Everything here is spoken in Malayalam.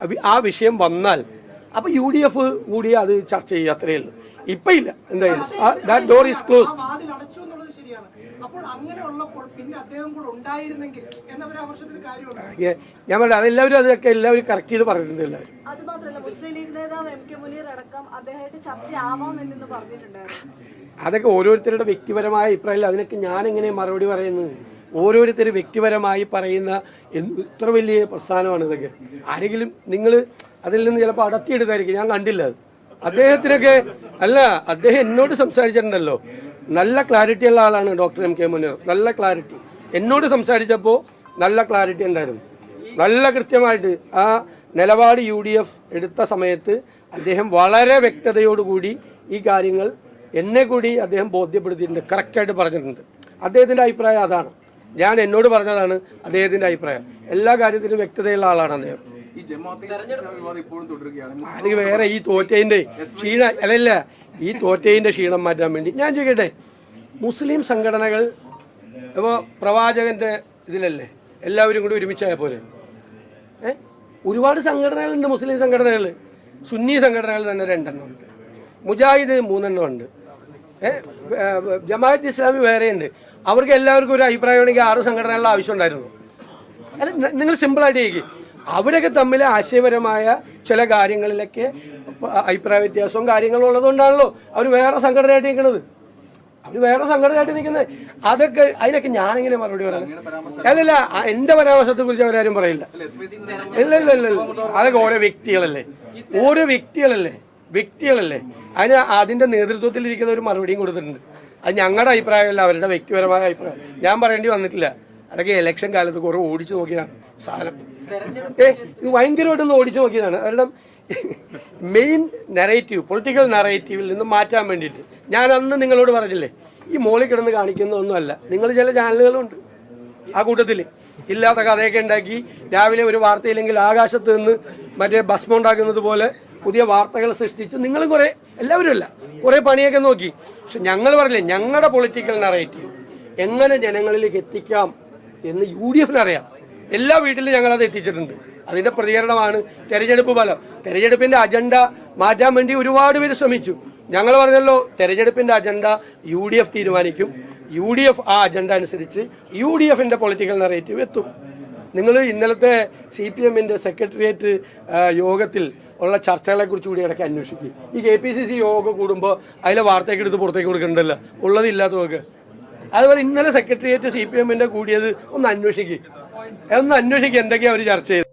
ആ വിഷയം വന്നാൽ അപ്പോൾ UDF കൂടി അത് ചർച്ച ചെയ്യുക, അത്രയേ ഉള്ളൂ. ഇപ്പം ഇല്ല, എന്തായാലും ദാറ്റ് ഡോർ ഈസ് ക്ലോസ്. ഞാൻ പറഞ്ഞു അതെല്ലാവരും അതൊക്കെ എല്ലാവരും കറക്റ്റ് ചെയ്ത് പറഞ്ഞിട്ടുണ്ട്. എല്ലാവരും അതൊക്കെ ഓരോരുത്തരുടെ വ്യക്തിപരമായ അഭിപ്രായം. അതിനൊക്കെ ഞാൻ എങ്ങനെ മറുപടി പറയുന്നത്? ഓരോരുത്തർ വ്യക്തിപരമായി പറയുന്ന ഇത്ര വലിയ പ്രസ്ഥാനമാണ് ഇതൊക്കെ. ആരെങ്കിലും നിങ്ങൾ അതിൽ നിന്ന് ചിലപ്പോൾ അടത്തിയെടുത്തായിരിക്കും, ഞാൻ കണ്ടില്ല അത്. അദ്ദേഹത്തിനൊക്കെ അല്ല, അദ്ദേഹം എന്നോട് സംസാരിച്ചിട്ടുണ്ടല്ലോ, നല്ല ക്ലാരിറ്റി ഉള്ള ആളാണ് ഡോക്ടർ MK മുനീർ. നല്ല ക്ലാരിറ്റി എന്നോട് സംസാരിച്ചപ്പോൾ നല്ല ക്ലാരിറ്റി ഉണ്ടായിരുന്നു. നല്ല കൃത്യമായിട്ട് ആ നിലപാട് UDF എടുത്ത സമയത്ത് അദ്ദേഹം വളരെ വ്യക്തതയോടുകൂടി ഈ കാര്യങ്ങൾ എന്നെ കൂടി അദ്ദേഹം ബോധ്യപ്പെടുത്തിയിട്ടുണ്ട്, കറക്റ്റായിട്ട് പറഞ്ഞിട്ടുണ്ട്. അദ്ദേഹത്തിൻ്റെ അഭിപ്രായം അതാണ്. ഞാൻ എന്നോട് പറഞ്ഞതാണ് അദ്ദേഹത്തിൻ്റെ അഭിപ്രായം. എല്ലാ കാര്യത്തിലും വ്യക്തതയുള്ള ആളാണ് അദ്ദേഹം. അത് വേറെ ഈ തോറ്റേൻ്റെ ക്ഷീണം അല്ലല്ല, ഈ തോറ്റേൻ്റെ ക്ഷീണം മാറ്റാൻ വേണ്ടി ഞാൻ ചോദിക്കട്ടെ, മുസ്ലിം സംഘടനകൾ ഇപ്പോൾ പ്രവാചകന്റെ ഇതിലല്ലേ എല്ലാവരും കൂടി ഒരുമിച്ചായ പോലെ ഒരുപാട് സംഘടനകളുണ്ട്. മുസ്ലിം സംഘടനകൾ, സുന്നി സംഘടനകൾ തന്നെ 2 എണ്ണം ഉണ്ട്, മുജാഹിദ് 3 എണ്ണം ഉണ്ട്, ജമാഅത്ത് ഇസ്ലാമി വേറെയുണ്ട്. അവർക്ക് എല്ലാവർക്കും ഒരു അഭിപ്രായം ഉണ്ടെങ്കിൽ 6 സംഘടനകളുടെ ആവശ്യം ഉണ്ടായിരുന്നു. അല്ല, നിങ്ങൾ സിമ്പിളായിട്ട് ചെയ്യിക്കുക. അവരൊക്കെ തമ്മിൽ ആശയപരമായ ചില കാര്യങ്ങളിലൊക്കെ അഭിപ്രായ വ്യത്യാസവും കാര്യങ്ങളും ഉള്ളതുകൊണ്ടാണല്ലോ അവർ വേറെ സംഘടനയായിട്ട് നിൽക്കുന്നത്. അവർ വേറെ സംഘടനയായിട്ട് നിൽക്കുന്നത്. അതൊക്കെ അതിനൊക്കെ ഞാനെങ്ങനെ മറുപടി പറയുന്നത്? അല്ലല്ല, എന്റെ പരാമർശത്തെ കുറിച്ച് അവരാരും പറയില്ല. ഇല്ല ഇല്ല ഇല്ല, അതൊക്കെ ഓരോ വ്യക്തികളല്ലേ, ഓരോ വ്യക്തികളല്ലേ. അതിന്റെ നേതൃത്വത്തിൽ ഇരിക്കുന്ന ഒരു മറുപടിയും കൊടുത്തിട്ടുണ്ട്. അത് ഞങ്ങളുടെ അഭിപ്രായമല്ല, അവരുടെ വ്യക്തിപരമായ അഭിപ്രായം. ഞാൻ പറയേണ്ടി വന്നിട്ടില്ല. അതൊക്കെ ഇലക്ഷൻ കാലത്ത് കുറെ ഓടിച്ചു നോക്കിയതാണ് സാധനം. ഇത് ഭയങ്കരമായിട്ടൊന്ന് ഓടിച്ചു നോക്കിയതാണ്. കാരണം മെയിൻ നറേറ്റീവ്, പൊളിറ്റിക്കൽ നറേറ്റീവിൽ നിന്ന് മാറ്റാൻ വേണ്ടിയിട്ട് ഞാൻ അന്ന് നിങ്ങളോട് പറഞ്ഞില്ലേ, ഈ മോളിൽ കിടന്ന് കാണിക്കുന്നതൊന്നുമല്ല. നിങ്ങൾ ചില ചാനലുകളുണ്ട് ആ കൂട്ടത്തിൽ ഇല്ലാത്ത കഥയൊക്കെ ഉണ്ടാക്കി രാവിലെ ഒരു വാർത്തയില്ലെങ്കിൽ ആകാശത്ത് നിന്ന് മറ്റേ ഭസ്മം ഉണ്ടാക്കുന്നത് പോലെ പുതിയ വാർത്തകൾ സൃഷ്ടിച്ച് നിങ്ങൾ കുറെ, എല്ലാവരും അല്ല, കുറെ പണിയൊക്കെ നോക്കി. പക്ഷെ ഞങ്ങൾ പറഞ്ഞില്ലേ, ഞങ്ങളുടെ പൊളിറ്റിക്കൽ നറേറ്റീവ് എങ്ങനെ ജനങ്ങളിലേക്ക് എത്തിക്കാം എന്ന് UDFനറിയാം. എല്ലാ വീട്ടിലും ഞങ്ങളത് എത്തിച്ചിട്ടുണ്ട്. അതിന്റെ പ്രതികരണമാണ് തെരഞ്ഞെടുപ്പ് ഫലം. തെരഞ്ഞെടുപ്പിന്റെ അജണ്ട മാറ്റാൻ വേണ്ടി ഒരുപാട് പേര് ശ്രമിച്ചു. ഞങ്ങൾ പറഞ്ഞല്ലോ, തെരഞ്ഞെടുപ്പിന്റെ അജണ്ട UDF തീരുമാനിക്കും. UDF ആ അജണ്ട അനുസരിച്ച് UDFന്റെ പൊളിറ്റിക്കൽ നറേറ്റീവ് എത്തും. നിങ്ങൾ ഇന്നലത്തെ CPMന്റെ സെക്രട്ടേറിയറ്റ് യോഗത്തിൽ ഉള്ള ചർച്ചകളെ കുറിച്ച് കൂടി ഇടയ്ക്ക് അന്വേഷിക്കും. ഈ KPCC യോഗം കൂടുമ്പോൾ അതിലെ വാർത്തയൊക്കെ എടുത്ത് പുറത്തേക്ക് കൊടുക്കണ്ടല്ലോ, ഉള്ളതില്ലാത്തതൊക്കെ. അതുപോലെ ഇന്നലെ സെക്രട്ടേറിയറ്റ് CPMന്റെ കൂടിയത് ഒന്ന് അന്വേഷിക്കുക, എന്തൊക്കെയാണ് അവർ ചർച്ച ചെയ്തത്.